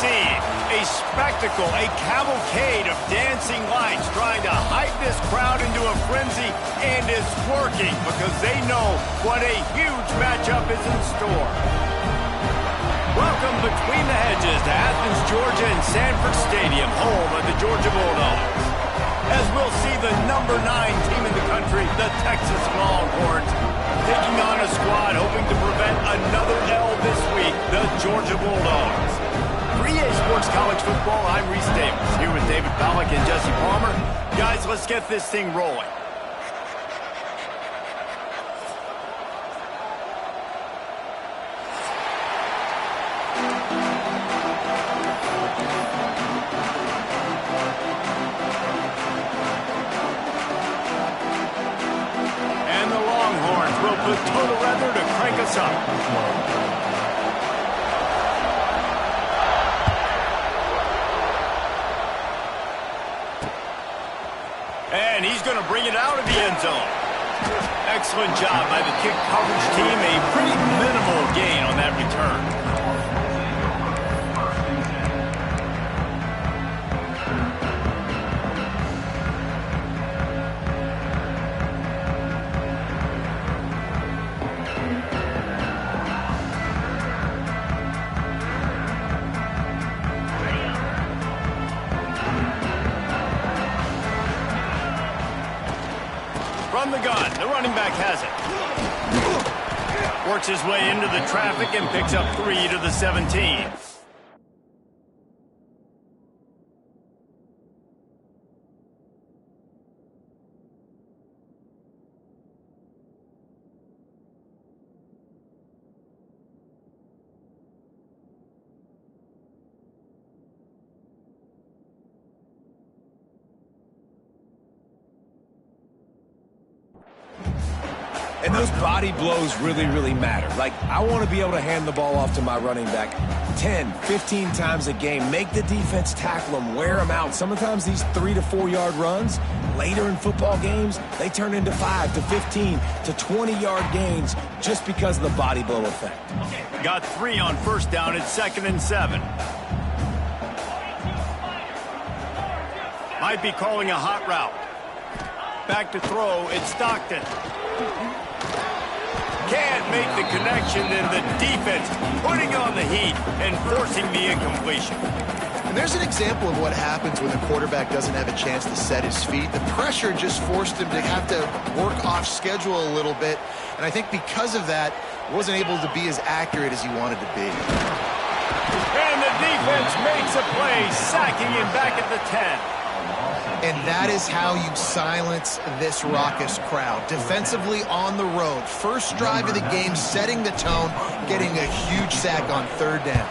scene. A spectacle, a cavalcade of dancing lights trying to hype this crowd into a frenzy, and it's working because they know what a huge matchup is in store. Welcome between the hedges to Athens, Georgia and Sanford Stadium, home of the Georgia Bulldogs. As we'll see the number 9 team in the country, the Texas Longhorns, taking on a squad hoping to prevent another L this week, the Georgia Bulldogs. For EA Sports College Football, I'm Reese Davis, here with David Pollack and Jesse Palmer. Guys, let's get this thing rolling. And the Longhorns will put total weather to crank us up. And he's going to bring it out of the end zone. Excellent job by the kick coverage team. A pretty minimal gain on that return. From the gun, the running back has it. Works his way into the traffic and picks up 3 to the 17. And those body blows really, really matter. Like, I want to be able to hand the ball off to my running back 10, 15 times a game. Make the defense tackle them, wear them out. Sometimes these 3 to 4 yard runs, later in football games, they turn into 5 to 15 to 20 yard gains just because of the body blow effect. Got 3 on first down at 2nd and 7. Might be calling a hot route. Back to throw, it's Stockton. Can't make the connection, then the defense putting on the heat and forcing the incompletion. And there's an example of what happens when the quarterback doesn't have a chance to set his feet. The pressure just forced him to have to work off schedule a little bit. And I think because of that, wasn't able to be as accurate as he wanted to be. And the defense makes a play, sacking him back at the 10. And that is how you silence this raucous crowd. Defensively on the road. First drive of the game, setting the tone, getting a huge sack on 3rd down.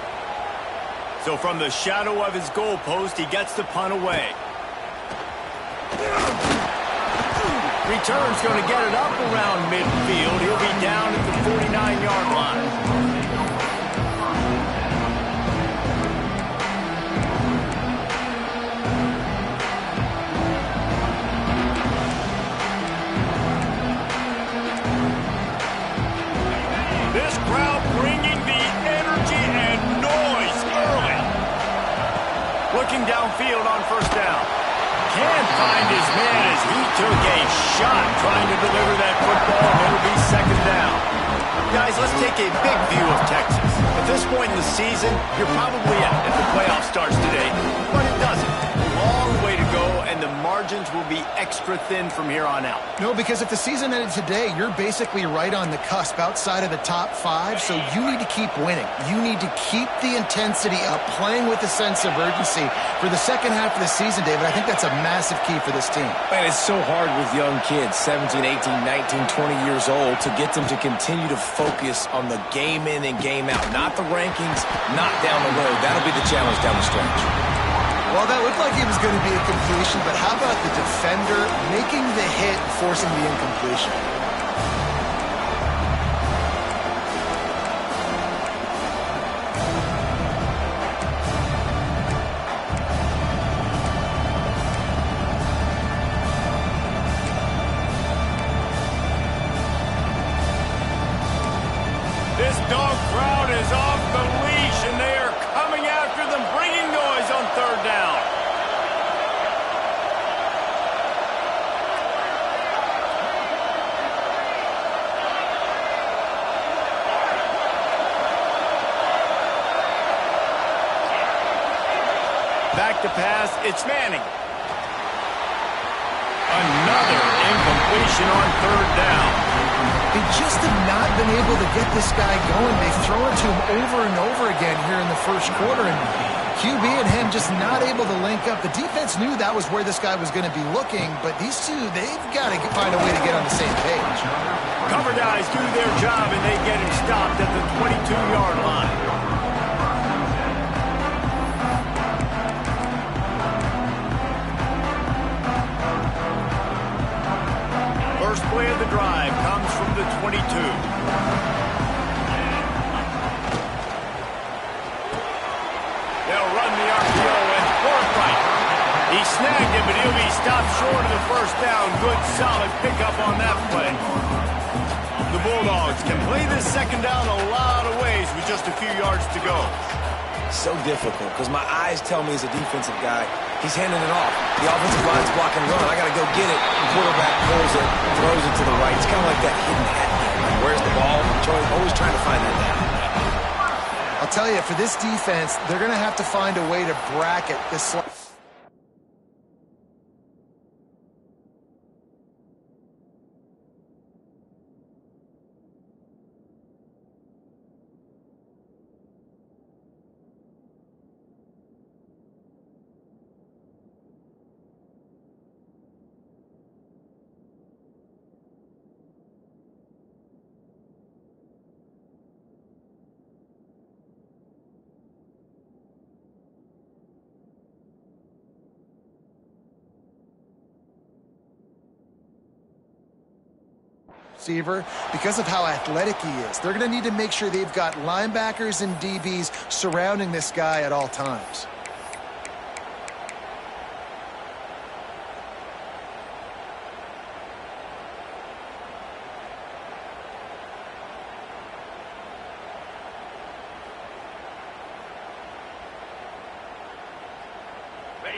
So from the shadow of his goalpost, he gets the punt away. Return's going to get it up around midfield. He'll be down at the 49-yard line. This crowd bringing the energy and noise early. Looking downfield on first down. Can't find his man as he took a shot trying to deliver that football, and it'll be 2nd down. Guys, let's take a big view of Texas. At this point in the season, you're probably out if the playoff starts today, but it doesn't. Long way to go, and the margins will be extra thin from here on out. No, because if the season ended today, you're basically right on the cusp outside of the top 5, so you need to keep winning. You need to keep the intensity up, playing with a sense of urgency for the second half of the season, David. I think that's a massive key for this team. Man, it's so hard with young kids, 17, 18, 19, 20 years old, to get them to continue to focus on the game in and game out, not the rankings, not down the road. That'll be the challenge down the stretch. Well, that looked like it was going to be a completion, but how about the defender making the hit, forcing the incompletion? This dog crowd is off the leash, and they are coming after the down, bringing noise on third down. Back to pass, it's Manning. Another incompletion on third down. They just have not been able to get this guy going. They've thrown it to him over and over again here in the first quarter, and QB and him just not able to link up. The defense knew that was where this guy was going to be looking, but these two, they've got to find a way to get on the same page. Cover guys do their job, and they get him stopped at the 22-yard line. First play of the drive comes from the 22. They'll run the RPO and Forsythe. He snagged it, but he'll be stopped short of the first down. Good, solid pickup on that play. The Bulldogs can play this second down a lot of ways with just a few yards to go. So difficult because my eyes tell me as a defensive guy, he's handing it off. The offensive line's blocking run. I got to go get it. The quarterback pulls it, throws it to the right. It's kind of like that hidden hat game. Like, where's the ball? Always trying to find that down. I'll tell you, for this defense, they're going to have to find a way to bracket this. Receiver, because of how athletic he is, they're going to need to make sure they've got linebackers and DBs surrounding this guy at all times.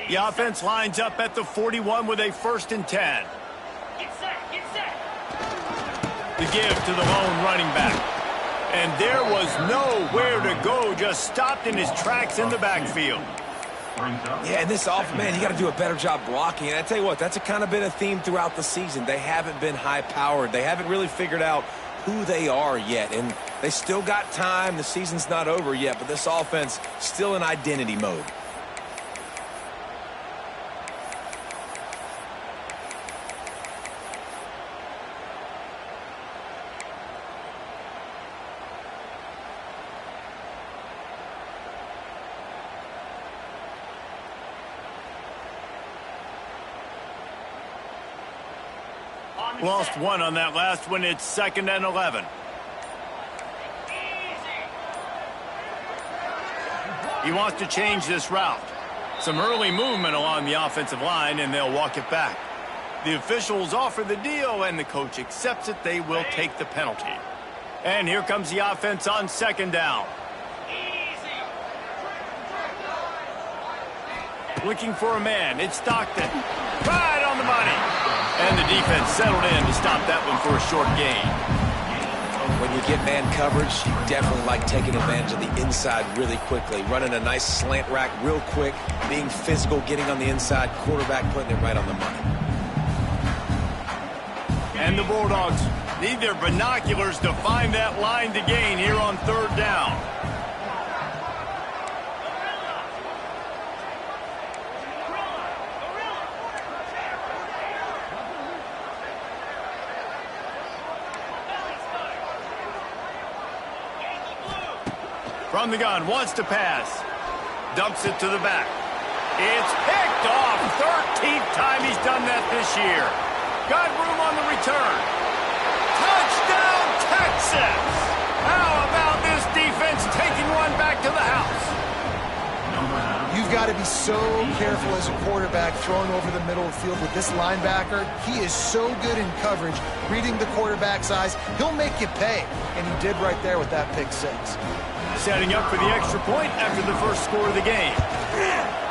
The offense lines up at the 41 with a 1st and 10. The give to the lone running back. And there was nowhere to go, just stopped in his tracks in the backfield. Yeah, and this offense, man, you got to do a better job blocking. And I tell you what, that's kind of been a theme throughout the season. They haven't been high-powered. They haven't really figured out who they are yet. And they still got time. The season's not over yet, but this offense still in identity mode. Lost one on that last one. It's 2nd and 11. He wants to change this route. Some early movement along the offensive line, and they'll walk it back. The officials offer the deal, and the coach accepts it. They will take the penalty. And here comes the offense on 2nd down. Looking for a man. It's Stockton. Right on the money. And the defense settled in to stop that one for a short gain. When you get man coverage, you definitely like taking advantage of the inside really quickly. Running a nice slant rack real quick, being physical, getting on the inside, quarterback putting it right on the money. And the Bulldogs need their binoculars to find that line to gain here on 3rd down. From the gun, wants to pass. Dumps it to the back. It's picked off. 13th time he's done that this year. Got room on the return. Touchdown, Texas! How about this defense taking one back to the house? You've got to be so careful as a quarterback throwing over the middle of the field with this linebacker. He is so good in coverage, reading the quarterback's eyes. He'll make you pay, and he did right there with that pick 6. Setting up for the extra point after the first score of the game.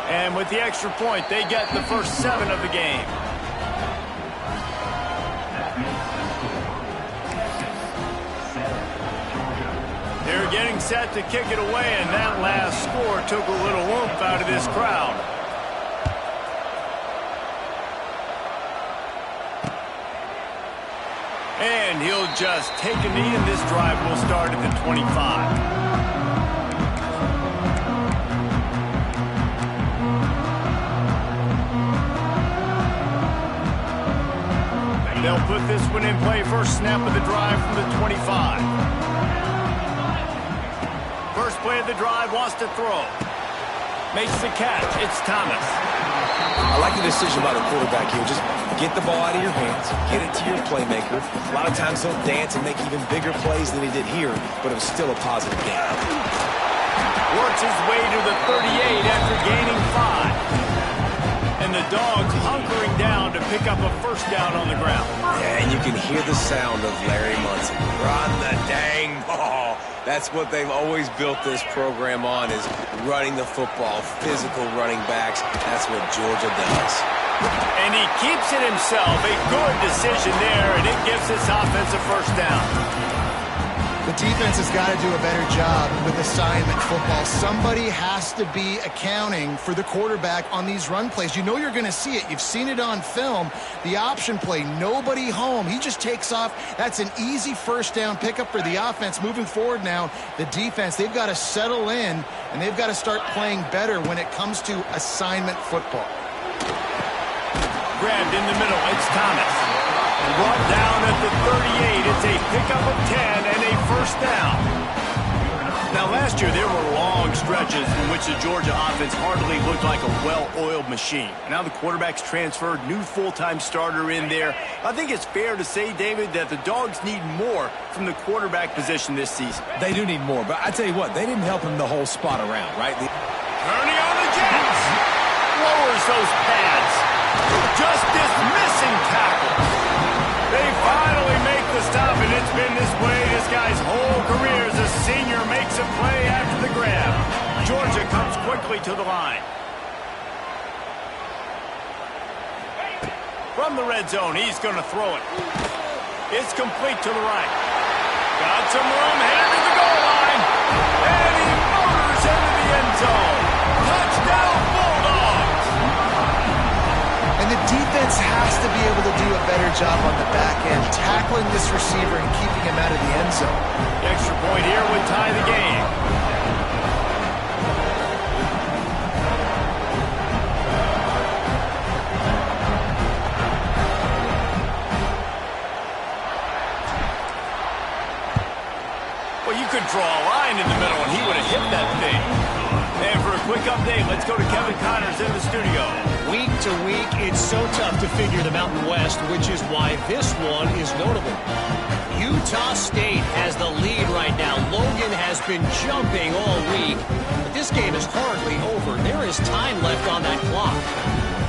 And with the extra point, they get the first 7 of the game. They're getting set to kick it away, and that last score took a little oomph out of this crowd. And he'll just take a knee, and this drive will start at the 25. They'll put this one in play. First snap of the drive from the 25. First play of the drive, wants to throw. Makes the catch. It's Thomas. I like the decision by the quarterback here. Just get the ball out of your hands, get it to your playmaker. A lot of times he'll dance and make even bigger plays than he did here, but it was still a positive game. Works his way to the 38 after gaining 5. And the Dogs hunkering down to pick up a first down on the ground. Yeah, and you can hear the sound of Larry Munson. Run the dang ball. That's what they've always built this program on, is running the football, physical running backs. That's what Georgia does. And he keeps it himself. A good decision there, and it gives this offense a first down. The defense has got to do a better job with assignment football. Somebody has to be accounting for the quarterback on these run plays. You know you're going to see it. You've seen it on film. The option play, nobody home. He just takes off. That's an easy first down pickup for the offense. Moving forward now, the defense, they've got to settle in, and they've got to start playing better when it comes to assignment football. Grabbed in the middle. It's Thomas. Brought down at the 38. It's a pickup of 10 and a first down. Now, last year, there were long stretches in which the Georgia offense hardly looked like a well-oiled machine. Now the quarterback's transferred, new full-time starter in there. I think it's fair to say, David, that the Dogs need more from the quarterback position this season. They do need more, but I tell you what, they didn't help him the whole spot around, right? Turning on the Jets. Lowers those pads. Just dismissing tackles. They finally make the stop, and it's been this way this guy's whole career as a senior. Makes a play after the grab. Georgia comes quickly to the line. From the red zone, he's going to throw it. It's complete to the right. Got some room, headed to the goal line. And he motors into the end zone. Touchdown, Bulldogs! And the defense has to be able to do a better job on the back end, tackling this receiver and keeping him out of the end zone. The extra point here would tie the game. Well, you could draw a line in the middle and he would have hit that thing. And for a quick update, let's go to Kevin Connors in the studio. Week to week, it's so tough to figure the Mountain West, which is why this one is notable. Utah State has the lead right now. Logan has been jumping all week, but this game is hardly over. There is time left on that clock.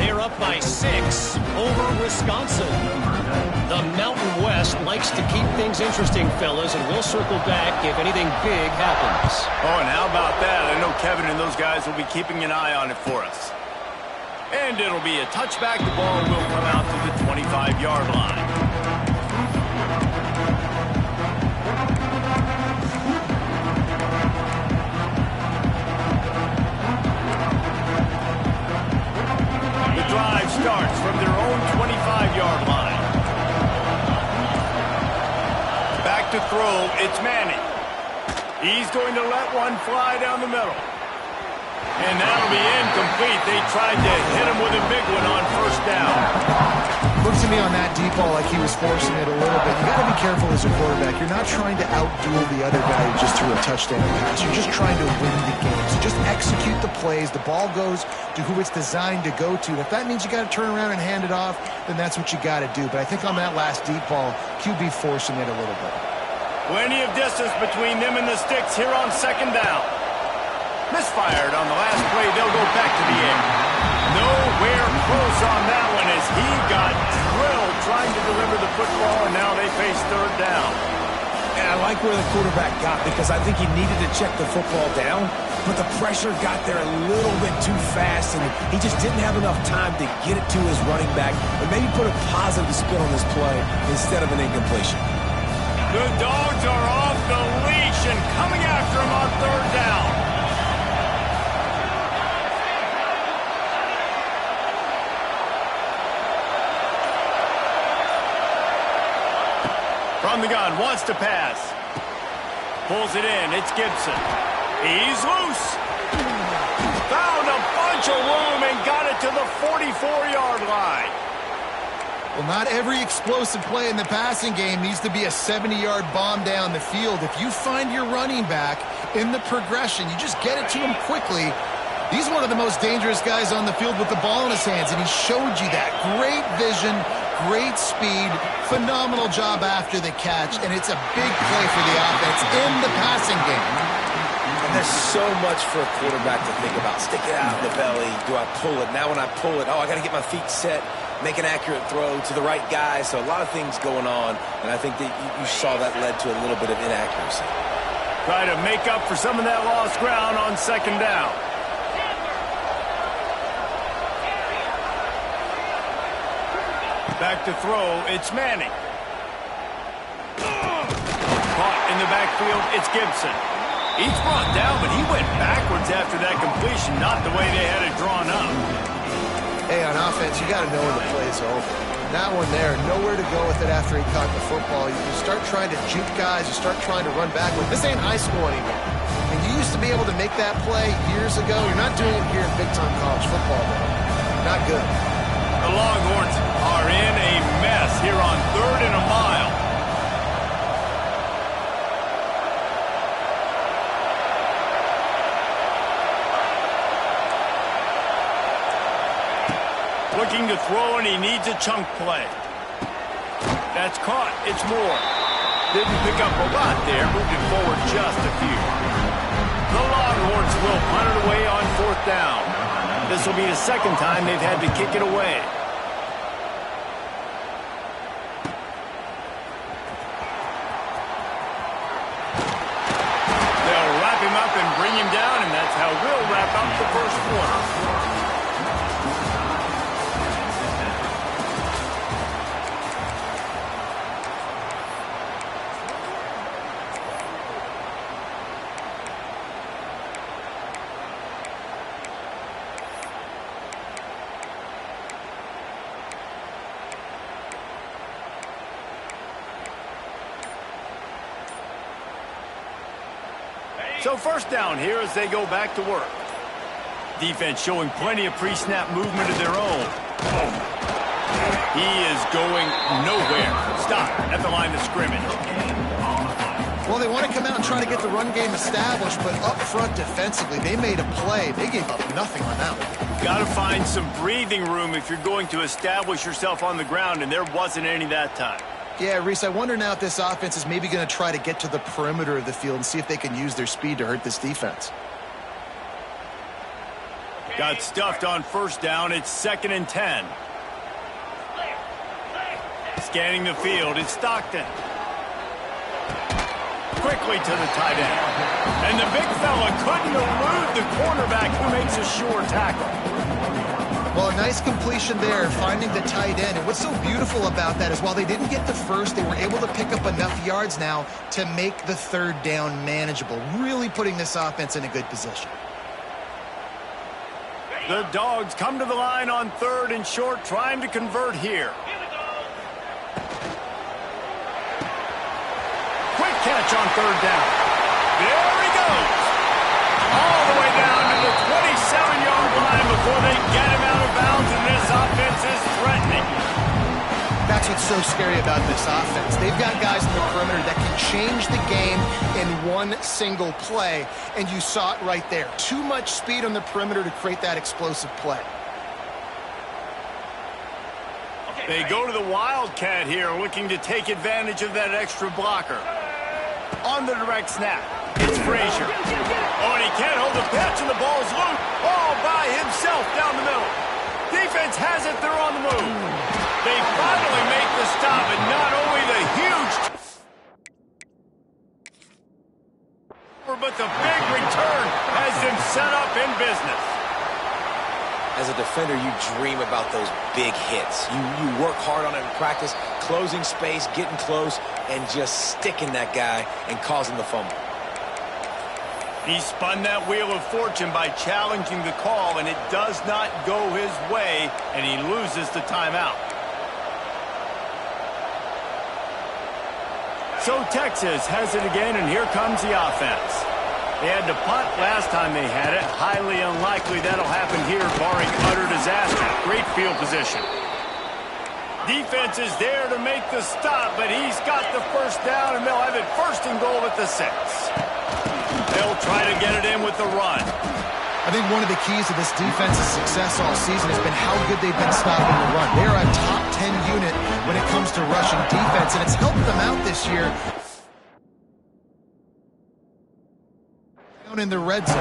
They're up by 6 over Wisconsin. The Mountain West likes to keep things interesting, fellas, and we'll circle back if anything big happens. Oh, and how about that? I know Kevin and those guys will be keeping an eye on it for us. And it'll be a touchback. The ball will come out to the 25-yard line. The drive starts from their own 25-yard line. Back to throw, it's Manning. He's going to let one fly down the middle. And that'll be incomplete. They tried to hit him with a big one on first down. Looks to me on that deep ball like he was forcing it a little bit. You got to be careful as a quarterback. You're not trying to outduel the other guy who just threw a touchdown pass. You're just trying to win the game. So just execute the plays. The ball goes to who it's designed to go to. If that means you got to turn around and hand it off, then that's what you got to do. But I think on that last deep ball, QB forcing it a little bit. Plenty of distance between them and the sticks here on second down. Misfired on the last play. They'll go back to the air. Nowhere close on that one as he got drilled trying to deliver the football, and now they face third down. And I like like where the quarterback got because I think he needed to check the football down, but the pressure got there a little bit too fast, and he just didn't have enough time to get it to his running back and maybe put a positive spin on this play instead of an incompletion. The Dogs are off the leash and coming after him on third down. From the gun, wants to pass. Pulls it in, it's Gibson. He's loose. Found a bunch of room and got it to the 44-yard line. Well, not every explosive play in the passing game needs to be a 70-yard bomb down the field. If you find your running back in the progression, you just get it to him quickly. He's one of the most dangerous guys on the field with the ball in his hands, and he showed you that. Great vision, great speed, phenomenal job after the catch, and it's a big play for the offense in the passing game. And there's so much for a quarterback to think about. Stick it out in the belly. Do I pull it? Now when I pull it, I got to get my feet set, make an accurate throw to the right guy. So a lot of things going on, and I think that you saw that led to a little bit of inaccuracy. Try to make up for some of that lost ground on second down. Back to throw, it's Manning. Caught in the backfield, it's Gibson. He's brought down, but he went backwards after that completion, not the way they had it drawn up. Hey, on offense, you got to know when the play's over. That one there, nowhere to go with it after he caught the football. You start trying to juke guys, you start trying to run backward. This ain't high school anymore. And you used to be able to make that play years ago. You're not doing it here in big-time college football, though. Not good. The Longhorns are in a mess here on 3rd and a mile. Looking to throw, and he needs a chunk play. That's caught. It's Moore. Didn't pick up a lot there. Moved it forward just a few. The Longhorns will punt it away on 4th down. This will be the second time they've had to kick it away. They'll wrap him up and bring him down, and that's how we'll wrap up the first quarter. So first down here as they go back to work. Defense showing plenty of pre-snap movement of their own. He is going nowhere. Stop at the line of scrimmage. Well, they want to come out and try to get the run game established, but up front defensively, they made a play. They gave up nothing on that one. Got to find some breathing room if you're going to establish yourself on the ground, and there wasn't any that time. Yeah, Reese, I wonder now if this offense is maybe going to try to get to the perimeter of the field and see if they can use their speed to hurt this defense. Got stuffed on first down. It's 2nd and 10. Scanning the field, it's Stockton. Quickly to the tight end. And the big fella couldn't elude the cornerback who makes a sure tackle. Well, a nice completion there, finding the tight end. And what's so beautiful about that is while they didn't get the first, they were able to pick up enough yards now to make the 3rd down manageable, really putting this offense in a good position. The Dogs come to the line on 3rd and short, trying to convert here. Quick catch on 3rd down. There he goes. All the way down to the 27-yard line before they get him out of bounds, and this offense is threatening. That's what's so scary about this offense. They've got guys in the perimeter that can change the game in one single play, and you saw it right there. Too much speed on the perimeter to create that explosive play. They go to the Wildcat here, looking to take advantage of that extra blocker. On the direct snap, it's Frazier. Oh, and he can't hold the pitch, and the ball's loose. All by himself down the middle. Defense has it, they're on the move. They finally make the stop, and not only the huge... with a big return has them set up in business. As a defender, you dream about those big hits. You work hard on it in practice, closing space, getting close, and just sticking that guy and causing the fumble. He spun that wheel of fortune by challenging the call, and it does not go his way, and he loses the timeout. So Texas has it again, and here comes the offense. They had to punt last time they had it. Highly unlikely that'll happen here, barring utter disaster. Great field position. Defense is there to make the stop, but he's got the first down, and they'll have it first and goal at the 6. They'll try to get it in with the run. I think one of the keys to this defense's success all season has been how good they've been stopping the run. They're a top 10 unit when it comes to rushing defense, and it's helped them out this year down in the red zone.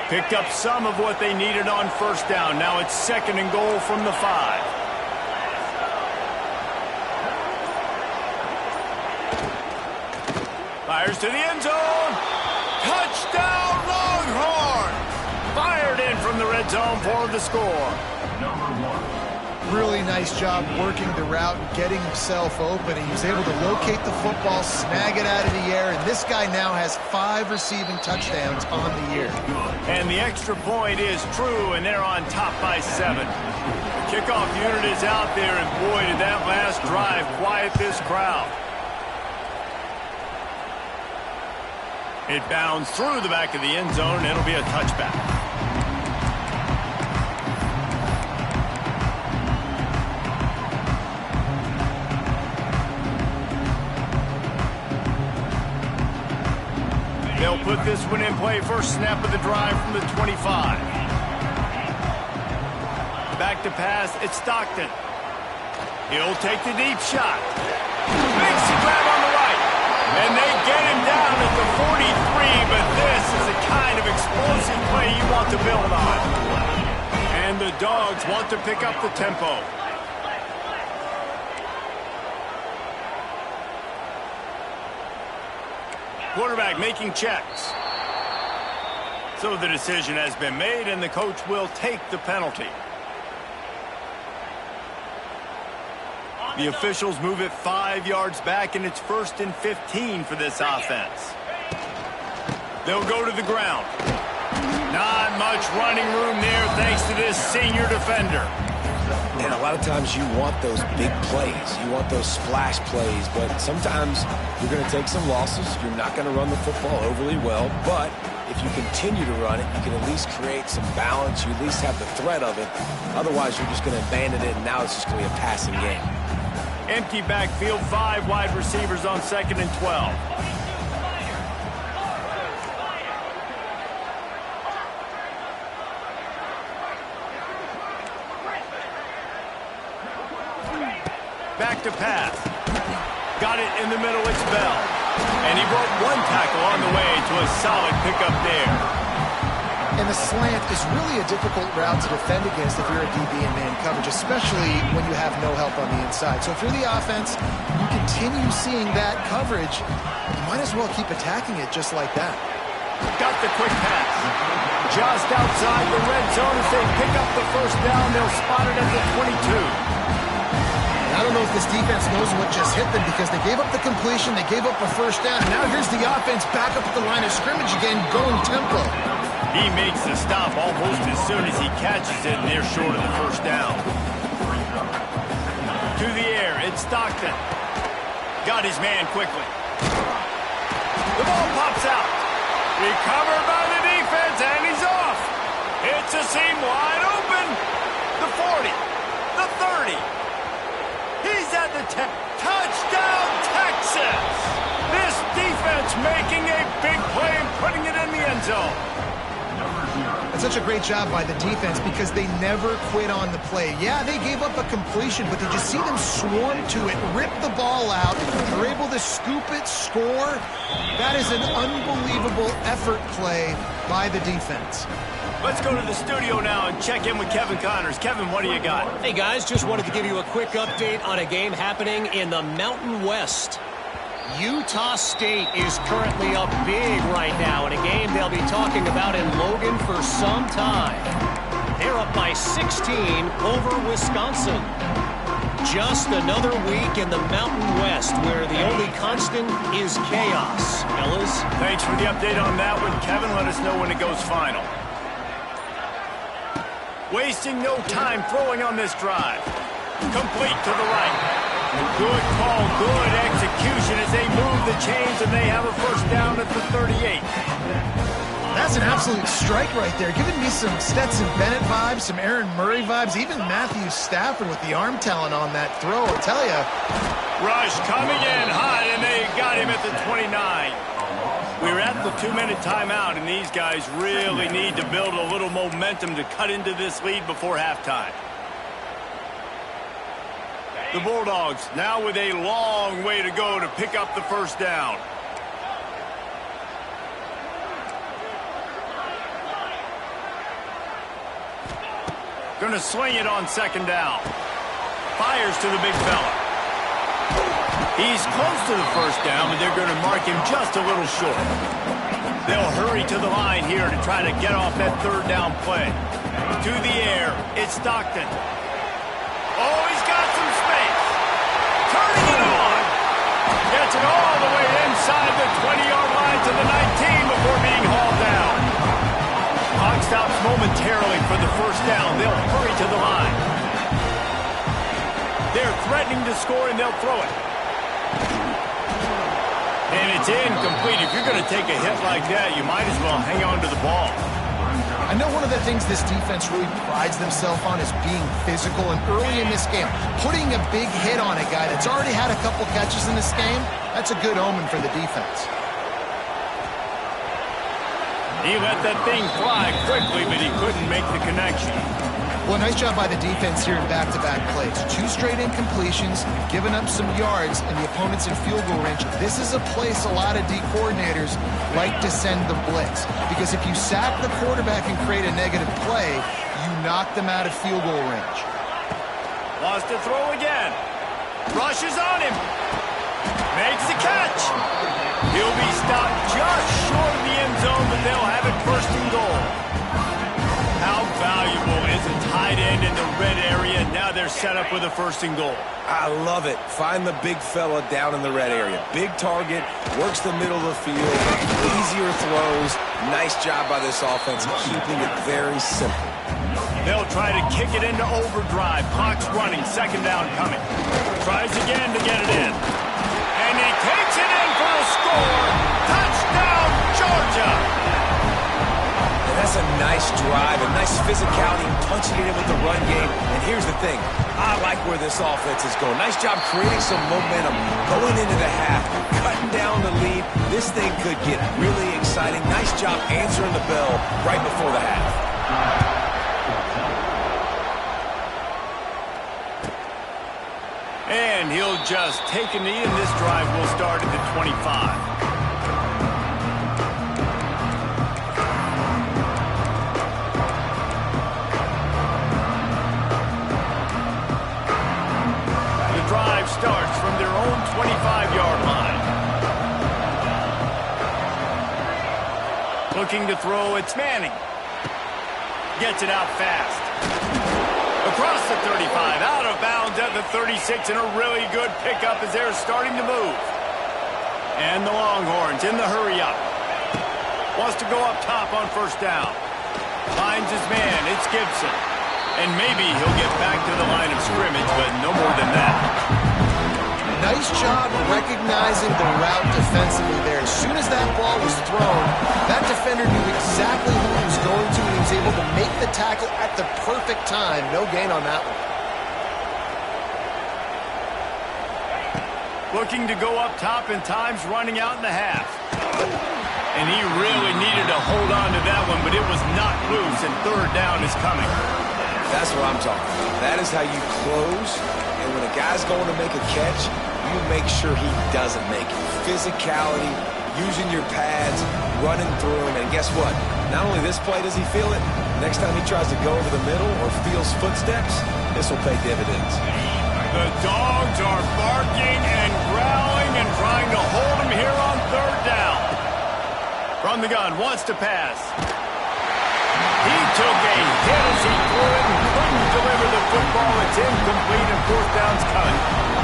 Picked up some of what they needed on first down. Now it's second and goal from the 5. Fires to the end zone. Touchdown, Longhorns! Fired in from the red zone for the score. Number 1. Really nice job working the route and getting himself open. He was able to locate the football, snag it out of the air, and this guy now has 5 receiving touchdowns on the year. And the extra point is true, and they're on top by 7. The kickoff unit is out there, and boy, did that last drive quiet this crowd. It bounds through the back of the end zone, and it'll be a touchback. They'll put this one in play. First snap of the drive from the 25. Back to pass. It's Stockton. He'll take the deep shot. Makes the grab on the right. And they get him down at the 43, but this is the kind of explosive play you want to build on. And the Dogs want to pick up the tempo. Quarterback making checks. So the decision has been made, and the coach will take the penalty. The officials move it 5 yards back, and it's 1st and 15 for this offense. They'll go to the ground. Not much running room there thanks to this senior defender. And a lot of times you want those big plays. You want those splash plays, but sometimes you're going to take some losses. You're not going to run the football overly well, but if you continue to run it, you can at least create some balance. You at least have the threat of it. Otherwise, you're just going to abandon it, and now it's just going to be a passing game. Empty backfield, 5 wide receivers on 2nd and 12. Back to pass. Got it in the middle, it's Bell. And he broke 1 tackle on the way to a solid pickup there. And the slant is really a difficult route to defend against if you're a DB in man coverage, especially when you have no help on the inside. So if you're the offense, you continue seeing that coverage, you might as well keep attacking it just like that. Got the quick pass. Just outside the red zone as they pick up the first down. They'll spot it at the 22. I don't know if this defense knows what just hit them because they gave up the completion, they gave up a first down. Now here's the offense back up at the line of scrimmage again, going tempo. He makes the stop almost as soon as he catches it, and they're short of the first down. To the air, it's Stockton. Got his man quickly. The ball pops out. Recovered by the defense, and he's off. It's a seam wide open. The 40, the 30. He's at the 10. Touchdown, Texas! This defense making a big play and putting it in the end zone. That's such a great job by the defense because they never quit on the play. Yeah, they gave up a completion, but did you see them swarm to it, rip the ball out, they're able to scoop it, score? That is an unbelievable effort play by the defense. Let's go to the studio now and check in with Kevin Connors. Kevin, what do you got? Hey, guys, just wanted to give you a quick update on a game happening in the Mountain West. Utah State is currently up big right now in a game they'll be talking about in Logan for some time. They're up by 16 over Wisconsin. Just another week in the Mountain West where the only constant is chaos. Fellas? Thanks for the update on that one, Kevin. Let us know when it goes final. Wasting no time throwing on this drive. Complete to the right. Good call, good execution as they move the chains and they have a first down at the 38. That's an absolute strike right there. Giving me some Stetson Bennett vibes, some Aaron Murray vibes, even Matthew Stafford with the arm talent on that throw. I'll tell you. Rush coming in hot, and they got him at the 29. We're at the 2-minute timeout, and these guys really need to build a little momentum to cut into this lead before halftime. The Bulldogs now with a long way to go to pick up the first down. Going to swing it on second down. Fires to the big fella. He's close to the first down, but they're going to mark him just a little short. They'll hurry to the line here to try to get off that third down play. To the air, it's Stockton. Oh, he's got some space. Turning it on. Gets it all the way inside the 20-yard line to the 19 before being hauled down. Clock stops momentarily for the first down. They'll hurry to the line. They're threatening to score, and they'll throw it. And it's incomplete. If you're going to take a hit like that, you might as well hang on to the ball. I know one of the things this defense really prides themselves on is being physical, and early in this game, putting a big hit on a guy that's already had a couple catches in this game, that's a good omen for the defense. He let that thing fly quickly, but he couldn't make the connection. Well, nice job by the defense here in back-to-back plays. 2 straight incompletions, giving up some yards, and the opponent's in field goal range. This is a place a lot of D coordinators like to send the blitz, because if you sack the quarterback and create a negative play, you knock them out of field goal range. Wants to throw again. Rushes on him. Makes the catch. He'll be stopped just short of the end zone, but they'll have it first and goal. How valuable is a tight end in the red area? Now they're set up with a first and goal. I love it. Find the big fella down in the red area. Big target, works the middle of the field, easier throws. Nice job by this offense keeping it very simple. They'll try to kick it into overdrive. Clock's running, second down coming. Tries again to get it in. And he takes it in for a score. Touchdown, Georgia! That's a nice drive, a nice physicality, punching it in with the run game. And here's the thing, I like where this offense is going. Nice job creating some momentum, going into the half, cutting down the lead. This thing could get really exciting. Nice job answering the bell right before the half. And he'll just take a knee, and this drive will start at the 25. Starts from their own 25-yard line. Looking to throw, it's Manning. Gets it out fast. Across the 35, out of bounds at the 36, and a really good pickup as they're starting to move. And the Longhorns in the hurry-up. Wants to go up top on first down. Finds his man, it's Gibson. And maybe he'll get back to the line of scrimmage, but no more than that. Nice job recognizing the route defensively there. As soon as that ball was thrown, that defender knew exactly who he was going to, and he was able to make the tackle at the perfect time. No gain on that one. Looking to go up top, and time's running out in the half. And he really needed to hold on to that one, but it was not loose, and third down is coming. That's what I'm talking about. That is how you close, and when a guy's going to make a catch, you make sure he doesn't make it. Physicality, using your pads, running through him, and guess what? Not only this play does he feel it, next time he tries to go over the middle or feels footsteps, this will pay dividends. The dogs are barking and growling and trying to hold him here on third down. From the gun, wants to pass. He took a hit as he threw it and couldn't deliver the football. It's incomplete and fourth down's coming.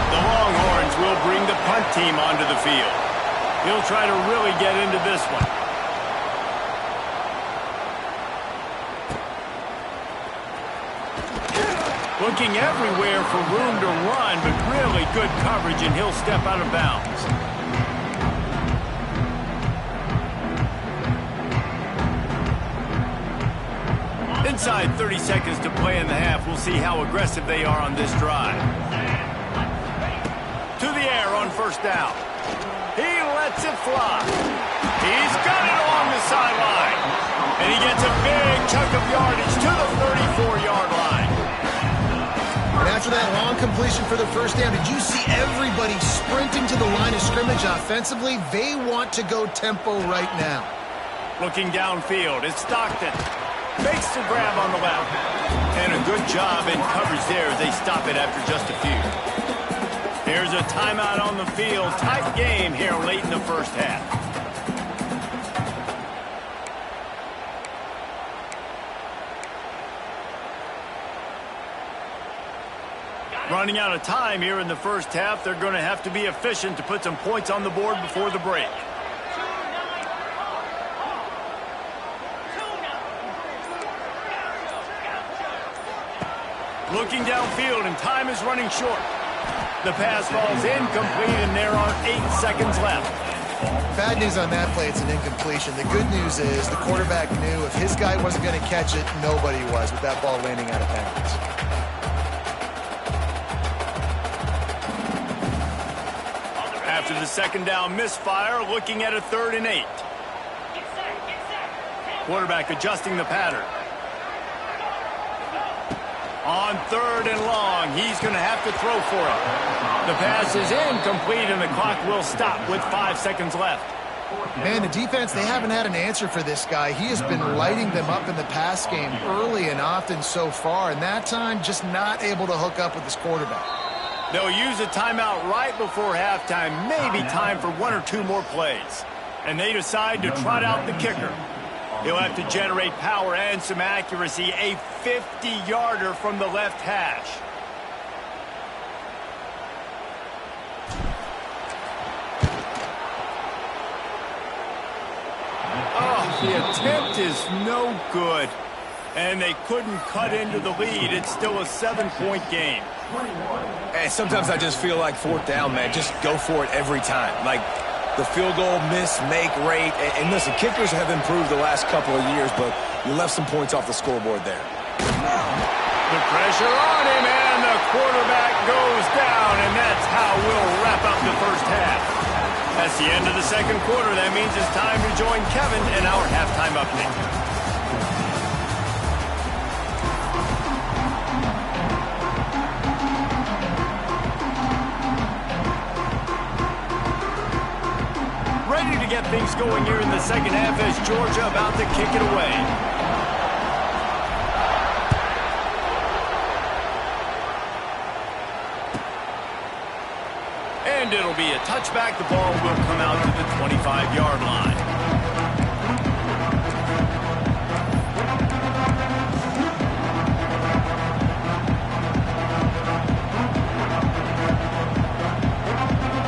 The Longhorns will bring the punt team onto the field. He'll try to really get into this one. Looking everywhere for room to run, but really good coverage, and he'll step out of bounds. Inside 30 seconds to play in the half. We'll see how aggressive they are on this drive. To the air on first down. He lets it fly. He's got it along the sideline. And he gets a big chunk of yardage to the 34-yard line. And after that long completion for the first down, did you see everybody sprinting to the line of scrimmage offensively? They want to go tempo right now. Looking downfield, it's Stockton. Makes the grab on the left. And a good job in coverage there as they stop it after just a few. Here's a timeout on the field. Tight game here late in the first half. Running out of time here in the first half. They're going to have to be efficient to put some points on the board before the break. Looking downfield, and time is running short. The pass falls incomplete, and there are 8 seconds left. Bad news on that play, it's an incompletion. The good news is the quarterback knew if his guy wasn't going to catch it, nobody was with that ball landing out of bounds. After the second down misfire, looking at a 3rd and 8. Quarterback adjusting the pattern. On 3rd and long, he's going to have to throw for it. The pass is incomplete, and the clock will stop with 5 seconds left. Man, the defense, they haven't had an answer for this guy. He has been lighting them up in the pass game early and often so far, and that time just not able to hook up with his quarterback. They'll use a timeout right before halftime, maybe time for 1 or 2 more plays. And they decide to trot out the kicker. He'll have to generate power and some accuracy, a 50-yarder from the left hash. Oh, the attempt is no good. And they couldn't cut into the lead. It's still a 7-point game. And sometimes I just feel like 4th down, man. Just go for it every time. Like, the field goal miss-make rate. And listen, kickers have improved the last couple of years, but you left some points off the scoreboard there. The pressure on him, and the quarterback goes down, and that's how we'll wrap up the first half. That's the end of the second quarter. That means it's time to join Kevin in our halftime update. Ready to get things going here in the second half as Georgia about to kick it away. And it'll be a touchback. The ball will come out to the 25-yard line.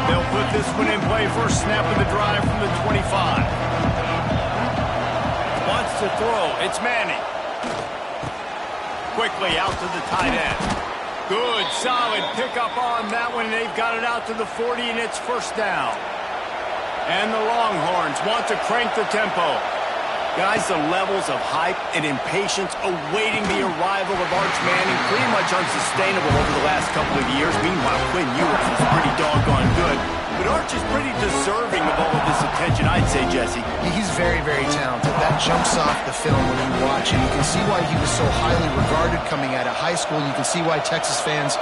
They'll put this one in play. First snap of the drive from the 25. Wants to throw. It's Manning. Quickly out to the tight end. Good, solid pickup on that one. They've got it out to the 40, and it's first down. And the Longhorns want to crank the tempo. Guys, the levels of hype and impatience awaiting the arrival of Arch Manning pretty much unsustainable over the last couple of years. Meanwhile, Quinn Ewers was pretty doggone good. But Arch is pretty deserving of all of this attention, I'd say, Jesse. He's very, very talented. That jumps off the film when you watch him. You can see why he was so highly regarded coming out of high school. You can see why Texas fans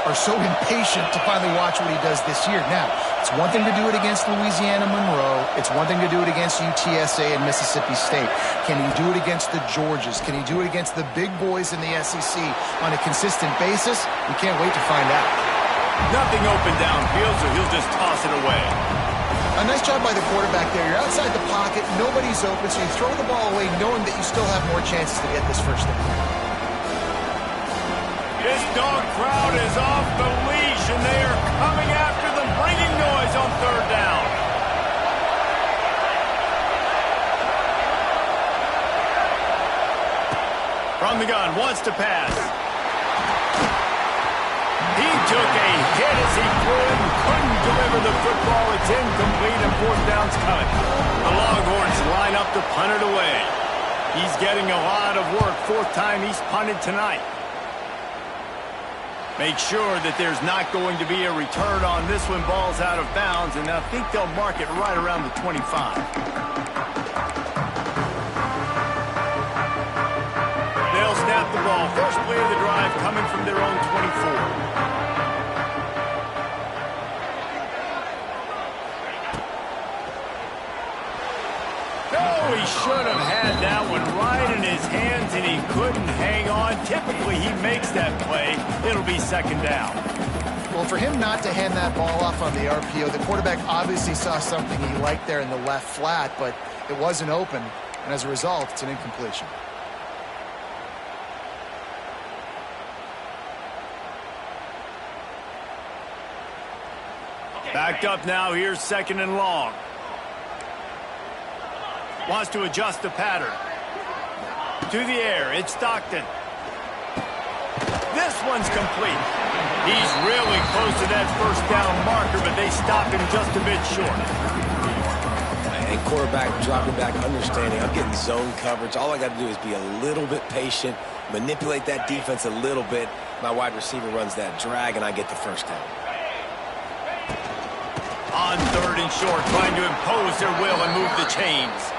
are so impatient to finally watch what he does this year. Now, it's one thing to do it against Louisiana Monroe. It's one thing to do it against UTSA and Mississippi State. Can he do it against the Georgias? Can he do it against the big boys in the SEC on a consistent basis? We can't wait to find out. Nothing open downfield, so he'll just toss it away. A nice job by the quarterback there. You're outside the pocket, nobody's open, so you throw the ball away knowing that you still have more chances to get this first down. This dog crowd is off the leash, and they are coming after them, bringing noise on third down. From the gun, wants to pass. He took a hit as he threw it and couldn't deliver the football. It's incomplete, and fourth down's coming. The Longhorns line up to punt it away. He's getting a lot of work. Fourth time he's punted tonight. Make sure that there's not going to be a return on this one. Ball's out of bounds, and I think they'll mark it right around the 25. They'll snap the ball. First play of the drive coming from their own 24. Oh, he should have had that one right in his hands, and he couldn't hang on. Typically, he makes that play. It'll be second down. Well, for him not to hand that ball off on the RPO, the quarterback obviously saw something he liked there in the left flat, but it wasn't open, and as a result, it's an incompletion. Backed up now. Here's second and long. Wants to adjust the pattern. To the air, it's Stockton. This one's complete. He's really close to that first down marker, but they stop him just a bit short. And quarterback dropping back, understanding I'm getting zone coverage. All I got to do is be a little bit patient, manipulate that defense a little bit. My wide receiver runs that drag, and I get the first down. On third and short, trying to impose their will and move the chains.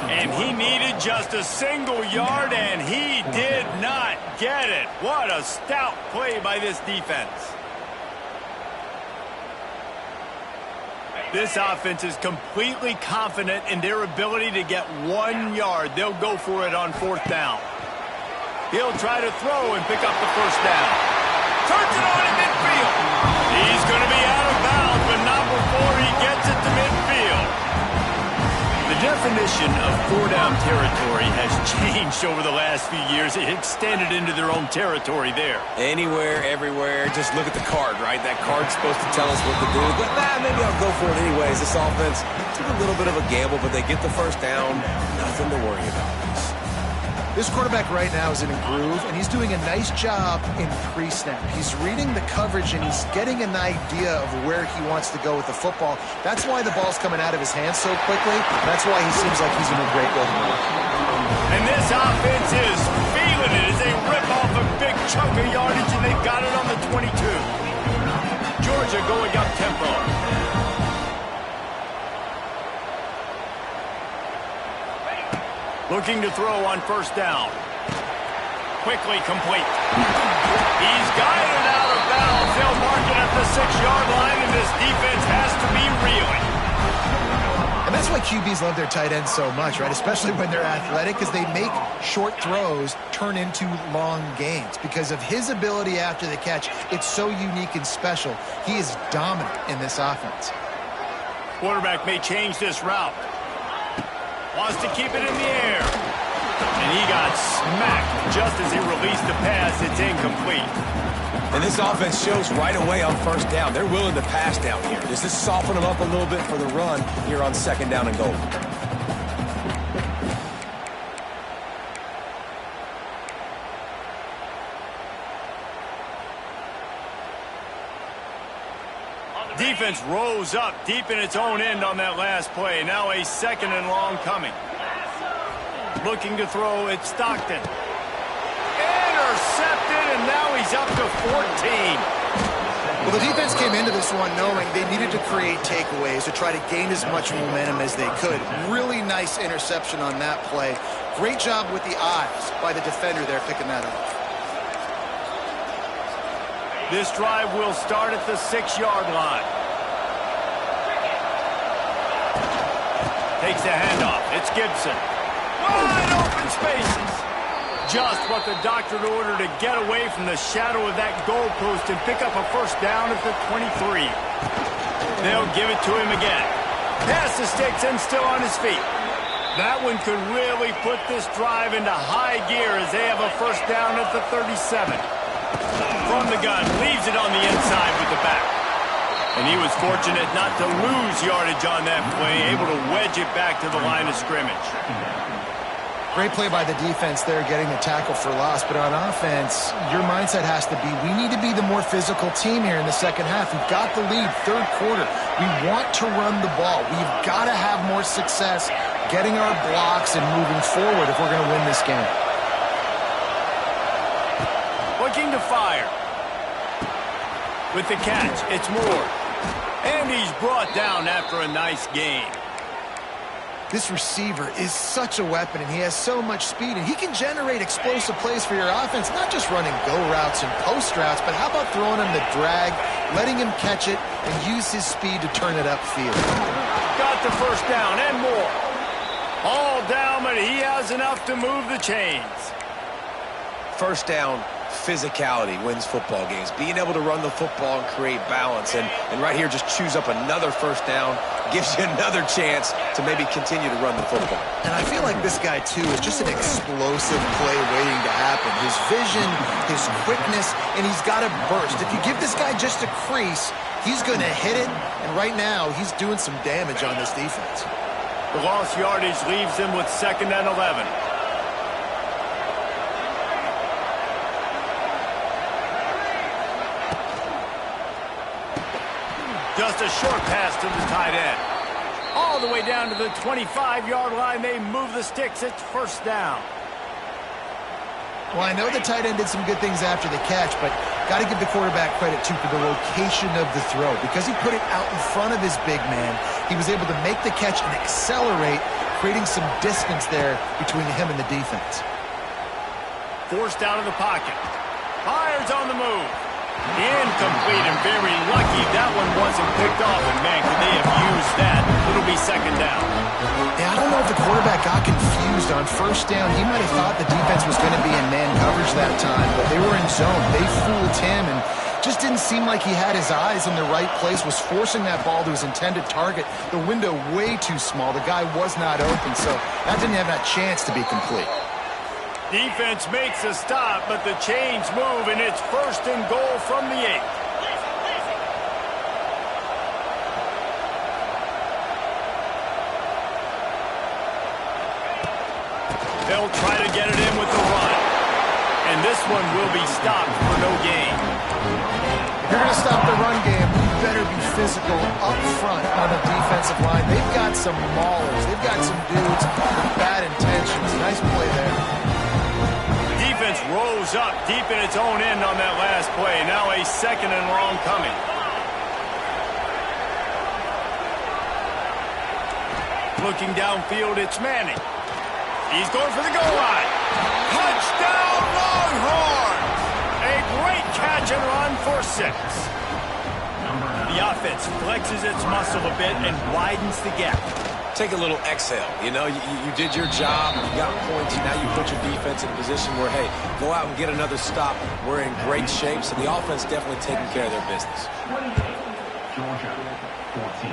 And he needed just a single yard, and he did not get it. What a stout play by this defense. This offense is completely confident in their ability to get 1 yard. They'll go for it on fourth down. He'll try to throw and pick up the first down. Turns it on in midfield. He's going to be out of bounds, but not before he gets it to midfield. The definition of four-down territory has changed over the last few years. It extended into their own territory there. Anywhere, everywhere, just look at the card, right? That card's supposed to tell us what to do. But maybe I'll go for it anyways. This offense took a little bit of a gamble, but they get the first down. Nothing to worry about. This quarterback right now is in a groove, and he's doing a nice job in pre-snap. He's reading the coverage, and he's getting an idea of where he wants to go with the football. That's why the ball's coming out of his hands so quickly. That's why he seems like he's in a great rhythm. And this offense is feeling it as they rip off a big chunk of yardage, and they've got it on the 22. Georgia going up tempo. Looking to throw on first down. Quickly complete. He's got it out of bounds. They'll mark it at the 6-yard line, and this defense has to be reeling. And that's why QBs love their tight ends so much, right? Especially when they're athletic, because they make short throws turn into long gains. Because of his ability after the catch, it's so unique and special. He is dominant in this offense. Quarterback may change this route. Wants to keep it in the air. And he got smacked just as he released the pass. It's incomplete. And this offense shows right away on first down. They're willing to pass down here. Does this soften them up a little bit for the run here on second down and goal? Defense rose up deep in its own end on that last play. Now a second and long coming. Looking to throw, it's Stockton. Intercepted, and now he's up to 14. Well, the defense came into this one knowing they needed to create takeaways to try to gain as much momentum as they could. Really nice interception on that play. Great job with the eyes by the defender there picking that up. This drive will start at the 6-yard line. Takes the handoff. It's Gibson. Wide open spaces. Just what the doctor ordered to get away from the shadow of that goalpost and pick up a first down at the 23. They'll give it to him again. Pass the sticks and still on his feet. That one could really put this drive into high gear as they have a first down at the 37. From the gun, leaves it on the inside with the back. And he was fortunate not to lose yardage on that play, able to wedge it back to the line of scrimmage. Great play by the defense there, getting the tackle for loss. But on offense, your mindset has to be, we need to be the more physical team here in the second half. We've got the lead, third quarter. We want to run the ball. We've got to have more success getting our blocks and moving forward if we're going to win this game. Looking to fire. With the catch, it's Moore. And he's brought down after a nice gain. This receiver is such a weapon, and he has so much speed, and he can generate explosive plays for your offense, not just running go routes and post routes, but how about throwing him the drag, letting him catch it, and use his speed to turn it upfield. Got the first down and more. All down, but he has enough to move the chains. First down, physicality wins football games. Being able to run the football and create balance. And right here, just choose up another first down, gives you another chance to maybe continue to run the football. And I feel like this guy, too, is just an explosive play waiting to happen. His vision, his quickness, and he's got a burst. If you give this guy just a crease, he's going to hit it. And right now, he's doing some damage on this defense. The lost yardage leaves them with 2nd and 11. Just a short pass to the tight end. All the way down to the 25-yard line. They move the sticks. It's first down. Well, I know the tight end did some good things after the catch, but got to give the quarterback credit, too, for the location of the throw. Because he put it out in front of his big man, he was able to make the catch and accelerate, creating some distance there between him and the defense. Forced out of the pocket. Fires on the move. Incomplete, and very lucky that one wasn't picked off. And, man, could they have used that? It'll be 2nd down. Yeah, I don't know if the quarterback got confused on first down. He might have thought the defense was going to be in man coverage that time, but they were in zone. They fooled him and just didn't seem like he had his eyes in the right place, was forcing that ball to his intended target. The window way too small. The guy was not open, so that didn't have that chance to be complete. Defense makes a stop, but the chains move, and it's 1st and goal from the 8. They'll try to get it in with the run. And this one will be stopped for no gain. If you're going to stop the run game, you better be physical up front on the defensive line. They've got some maulers. They've got some dudes with bad intentions. Nice play there. Defense rose up deep in its own end on that last play. Now a 2nd and long coming. Looking downfield, it's Manning. He's going for the goal line. Touchdown, Longhorns! A great catch and run for 6. The offense flexes its muscle a bit and widens the gap. Take a little exhale. You know, you did your job. You got points. Now you put your defense in a position where, hey, go out and get another stop. We're in great shape, so the offense definitely taking care of their business. Georgia, 14.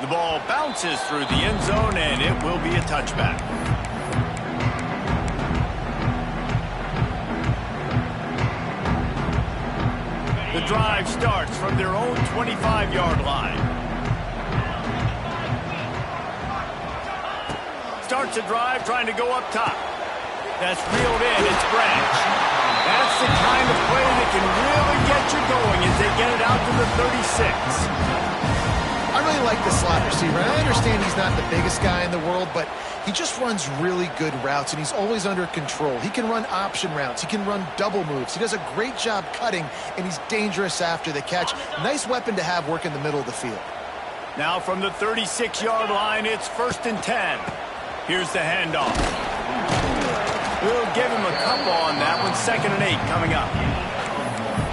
The ball bounces through the end zone, and it will be a touchback. The drive starts from their own 25-yard line. Starts a drive trying to go up top. That's reeled in. It's Branch. That's the kind of play that can really get you going as they get it out to the 36. I really like the slot receiver. And I understand he's not the biggest guy in the world, but he just runs really good routes, and he's always under control. He can run option routes. He can run double moves. He does a great job cutting, and he's dangerous after the catch. Nice weapon to have work in the middle of the field. Now from the 36-yard line, it's 1st and 10. Here's the handoff. We'll give him a couple on that one. 2nd and 8 coming up.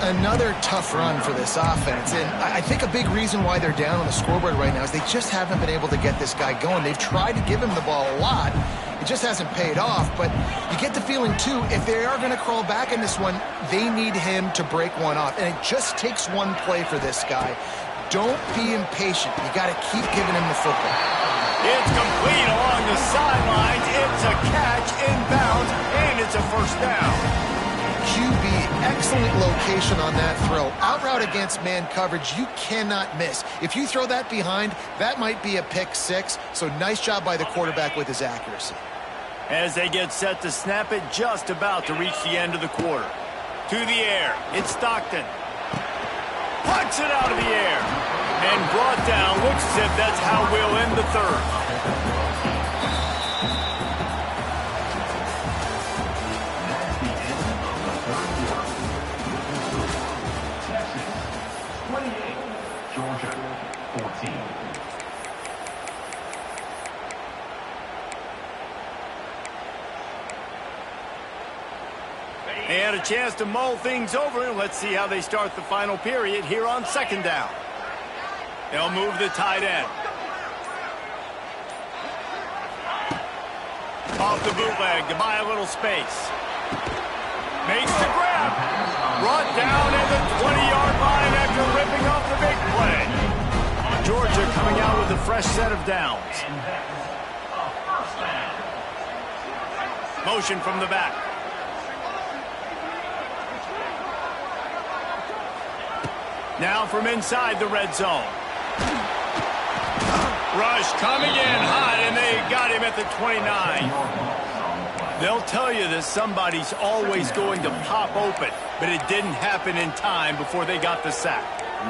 Another tough run for this offense, and I think a big reason why they're down on the scoreboard right now is they just haven't been able to get this guy going. They've tried to give him the ball a lot. It just hasn't paid off, but you get the feeling, too, if they are going to crawl back in this one, they need him to break one off, and it just takes one play for this guy. Don't be impatient. You got to keep giving him the football. It's complete along the sidelines. It's a catch inbounds, and it's a 1st down. QB, excellent location on that throw. Out route against man coverage, you cannot miss. If you throw that behind, that might be a pick 6. So nice job by the quarterback with his accuracy. As they get set to snap it, just about to reach the end of the quarter. To the air, it's Stockton. Punts it out of the air. And brought down. Looks as if that's how we'll end the 3rd. Georgia 14. They had a chance to mull things over. Let's see how they start the final period here on 2nd down. They'll move the tight end. Off the bootleg to buy a little space. Makes the grab. Brought down at the 20-yard line after ripping off the big play. Georgia coming out with a fresh set of downs. Motion from the back. Now from inside the red zone. Rush coming in hot, and they got him at the 29. They'll tell you that somebody's always going to pop open, but it didn't happen in time before they got the sack.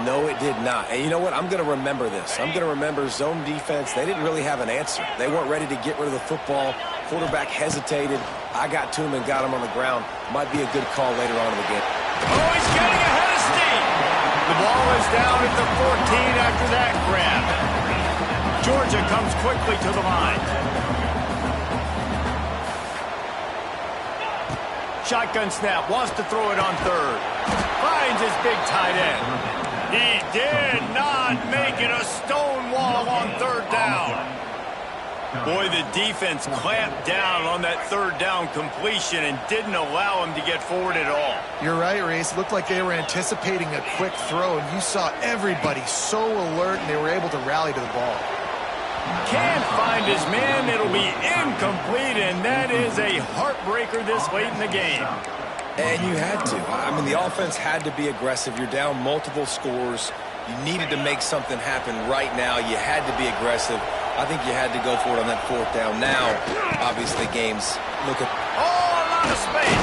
No, it did not. And you know what? I'm going to remember this. I'm going to remember zone defense. They didn't really have an answer. They weren't ready to get rid of the football. Quarterback hesitated. I got to him and got him on the ground. Might be a good call later on in the game. Oh, he's getting ahead of steam. The ball is down at the 14 after that grab. Georgia comes quickly to the line. Shotgun snap, wants to throw it on 3rd. Finds his big tight end. He did not make it a stone wall on 3rd down. Boy, the defense clamped down on that 3rd down completion and didn't allow him to get forward at all. You're right, Reese. It looked like they were anticipating a quick throw, and you saw everybody so alert, and they were able to rally to the ball. Can't find his man. It'll be incomplete, and that is a heartbreaker this late in the game. And you had to. I mean, the offense had to be aggressive. You're down multiple scores. You needed to make something happen right now. You had to be aggressive. I think you had to go for it on that 4th down. Now, obviously, games look at... Oh, a lot of space.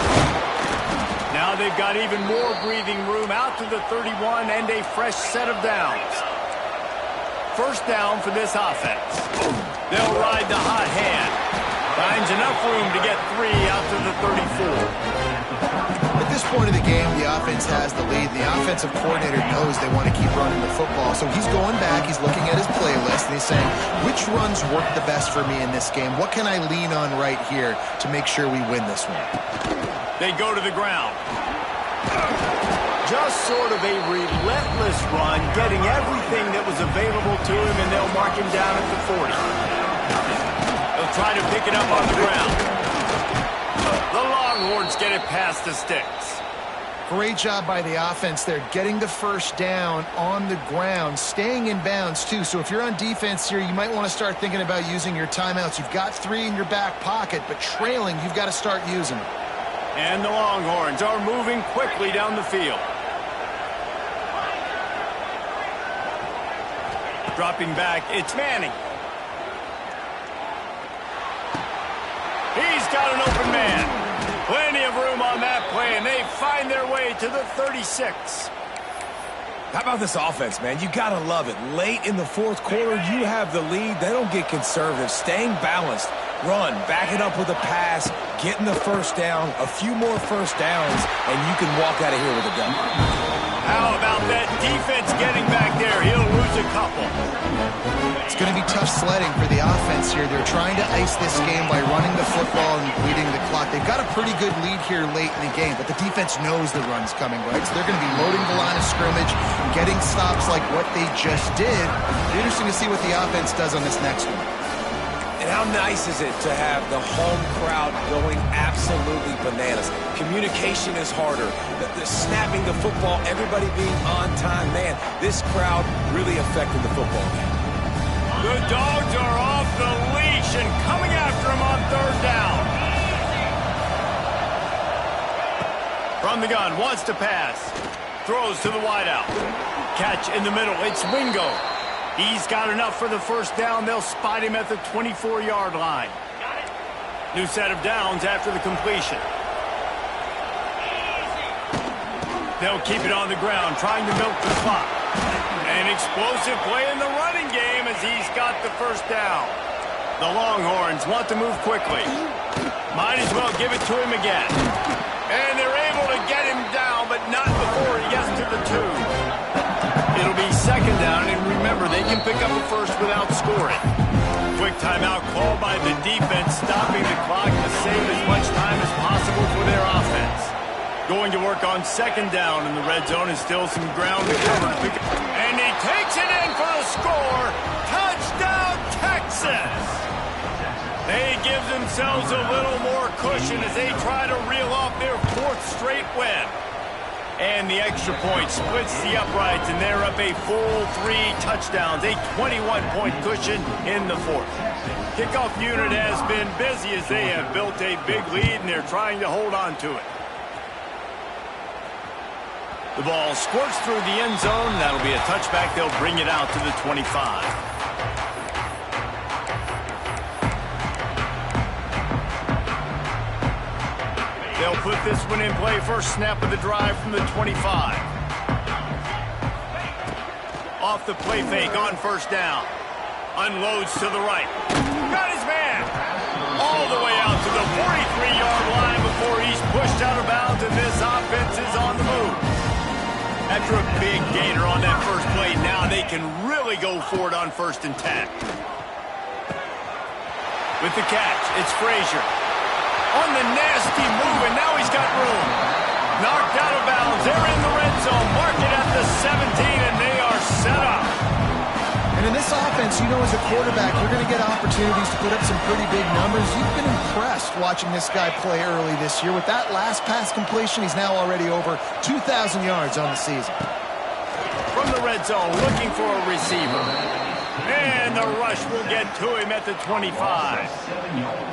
Now they've got even more breathing room out to the 31 and a fresh set of downs. 1st down for this offense. They'll ride the hot hand. Finds enough room to get 3 out to the 34. At this point of the game, the offense has the lead. The offensive coordinator knows they want to keep running the football. So he's going back, he's looking at his playlist, and he's saying, which runs work the best for me in this game? What can I lean on right here to make sure we win this one? They go to the ground. Just sort of a relentless run, getting everything that was available to him, and they'll mark him down at the 40. They'll try to pick it up on the ground. The Longhorns get it past the sticks. Great job by the offense there, getting the 1st down on the ground, staying in bounds, too. So if you're on defense here, you might want to start thinking about using your timeouts. You've got 3 in your back pocket, but trailing, you've got to start using them. And the Longhorns are moving quickly down the field. Dropping back, it's Manning. He's got an open man. Plenty of room on that play, and they find their way to the 36. How about this offense, man? You got to love it. Late in the fourth quarter, you have the lead. They don't get conservative. Staying balanced. Run, back it up with a pass, getting the first down, a few more first downs, and you can walk out of here with a dub. How about that defense getting back there? He'll lose a couple. It's going to be tough sledding for the offense here. They're trying to ice this game by running the football and bleeding the clock. They've got a pretty good lead here late in the game, but the defense knows the run's coming, right? So they're going to be loading the line of scrimmage, getting stops like what they just did. It'll be interesting to see what the offense does on this next one. And how nice is it to have the home crowd going absolutely bananas? Communication is harder. The snapping the football, everybody being on time. Man, this crowd really affected the football game. The Dogs are off the leash and coming after him on third down. From the gun, wants to pass. Throws to the wideout. Catch in the middle. It's Wingo. He's got enough for the first down. They'll spot him at the 24-yard line. New set of downs after the completion. They'll keep it on the ground, trying to milk the clock. An explosive play in the running game as he's got the first down. The Longhorns want to move quickly. Might as well give it to him again. And they're able to get him down, but not before he gets to the 2. It'll be second down, and remember, they can pick up a first without scoring. Quick timeout called by the defense, stopping the clock to save as much time as possible for their offense. Going to work on second down in the red zone is still some ground to cover. And he takes it in for the score. Touchdown, Texas! They give themselves a little more cushion as they try to reel off their fourth straight win. And the extra point splits the uprights, and they're up a full 3 touchdowns, a 21-point cushion in the fourth. Kickoff unit has been busy as they have built a big lead, and they're trying to hold on to it. The ball squirts through the end zone. That'll be a touchback. They'll bring it out to the 25. They'll put this one in play. First snap of the drive from the 25. Off the play fake on first down. Unloads to the right. Got his man. All the way out to the 43-yard line before he's pushed out of bounds, and this offense is on the move. After a big gainer on that first play, now they can really go for it on 1st and 10. With the catch, it's Frazier. On the nasty move, and now he's got room. Knocked out of bounds. They're in the red zone. Mark it at the 17, and they are set up. And in this offense, you know, as a quarterback, you're going to get opportunities to put up some pretty big numbers. You've been impressed watching this guy play early this year. With that last pass completion, he's now already over 2,000 yards on the season. From the red zone, looking for a receiver. And the rush will get to him at the 25.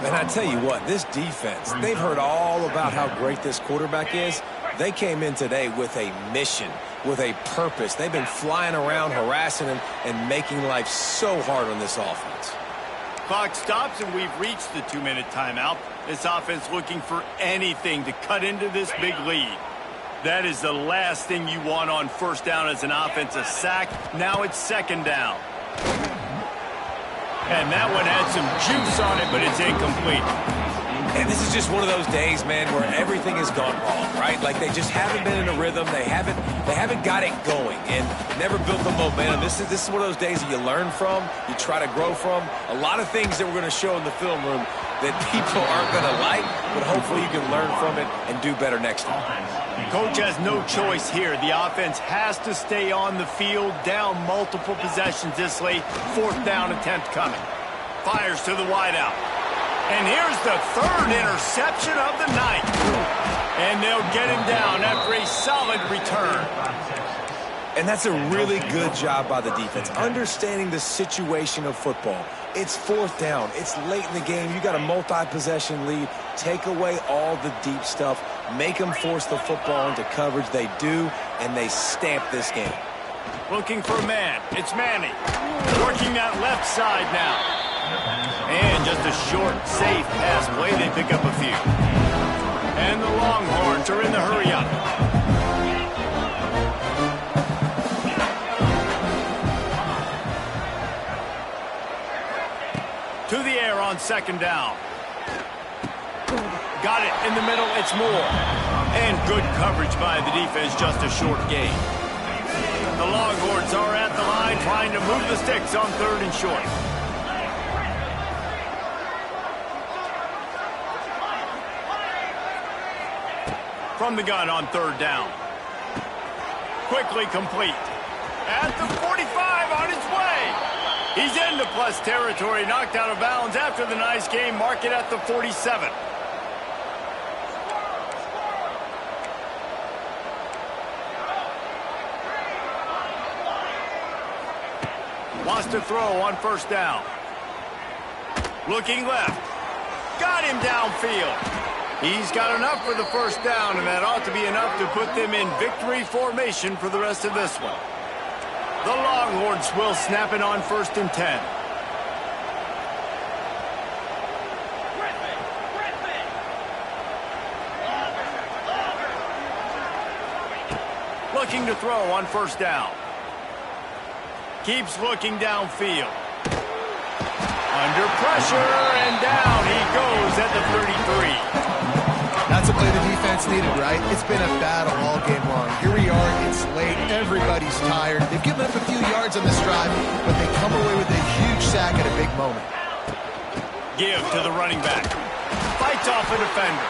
And I tell you what, this defense, they've heard all about how great this quarterback is. They came in today with a mission, with a purpose. They've been flying around, harassing him, and making life so hard on this offense. Clock stops, and we've reached the 2-minute timeout. This offense looking for anything to cut into this big lead. That is the last thing you want on first down as an offense, a sack. Now it's second down. And that one had some juice on it, but it's incomplete. And this is just one of those days, man, where everything has gone wrong, right? Like they just haven't been in a rhythm. They haven't got it going and never built the momentum. This is one of those days that you learn from, you try to grow from. A lot of things that we're going to show in the film room that people aren't going to like, but hopefully you can learn from it and do better next time. Coach has no choice here. The offense has to stay on the field, down multiple possessions this late. 4th down attempt coming. Fires to the wideout. And here's the 3rd interception of the night. And they'll get him down after a solid return. And that's a really good job by the defense, understanding the situation of football. It's 4th down. It's late in the game. You got a multi-possession lead. Take away all the deep stuff. Make them force the football into coverage. They do, and they stamp this game. Looking for a man. It's Manning. Working that left side now. And just a short, safe pass play. They pick up a few. And the Longhorns are in the hurry-up. To the air on second down. Got it in the middle. It's Moore. And good coverage by the defense, just a short gain. The Longhorns are at the line trying to move the sticks on 3rd and short. From the gun on 3rd down. Quickly complete. At the 45 on his way. He's into plus territory, knocked out of bounds after the nice game. Mark it at the 47. Wants to throw on 1st down. Looking left. Got him downfield. He's got enough for the 1st down, and that ought to be enough to put them in victory formation for the rest of this one. The Longhorns will snap it on 1st and 10. Looking to throw on 1st down. Keeps looking downfield. Under pressure, and down he goes at the 33. That's a play the defense needed, right? It's been a battle all game long. Here we are, it's late, everybody's tired. They've given up a few yards on this drive, but they come away with a huge sack at a big moment. Give to the running back. Fights off a defender.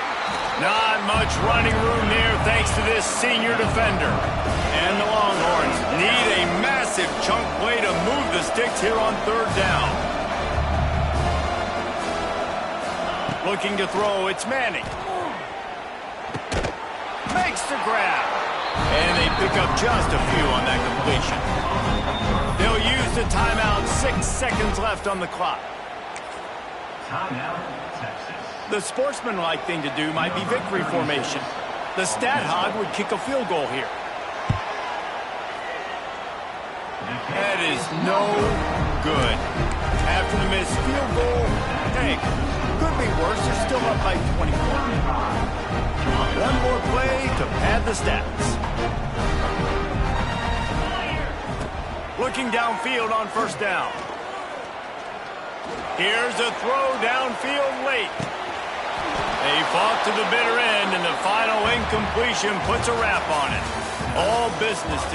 Not much running room there thanks to this senior defender. And the Longhorns need a massive chunk play to move the sticks here on 3rd down. Looking to throw, it's Manning. Makes the grab. And they pick up just a few on that completion. They'll use the timeout. 6 seconds left on the clock. Timeout, Texas. The sportsmanlike thing to do might be victory formation. The stat hog would kick a field goal here. That is no good. After the missed field goal, hey, could be worse. They're still up by 24. One more play to pad the stats. Looking downfield on 1st down. Here's a throw downfield late. They fought to the bitter end, and the final incompletion puts a wrap on it. All business today.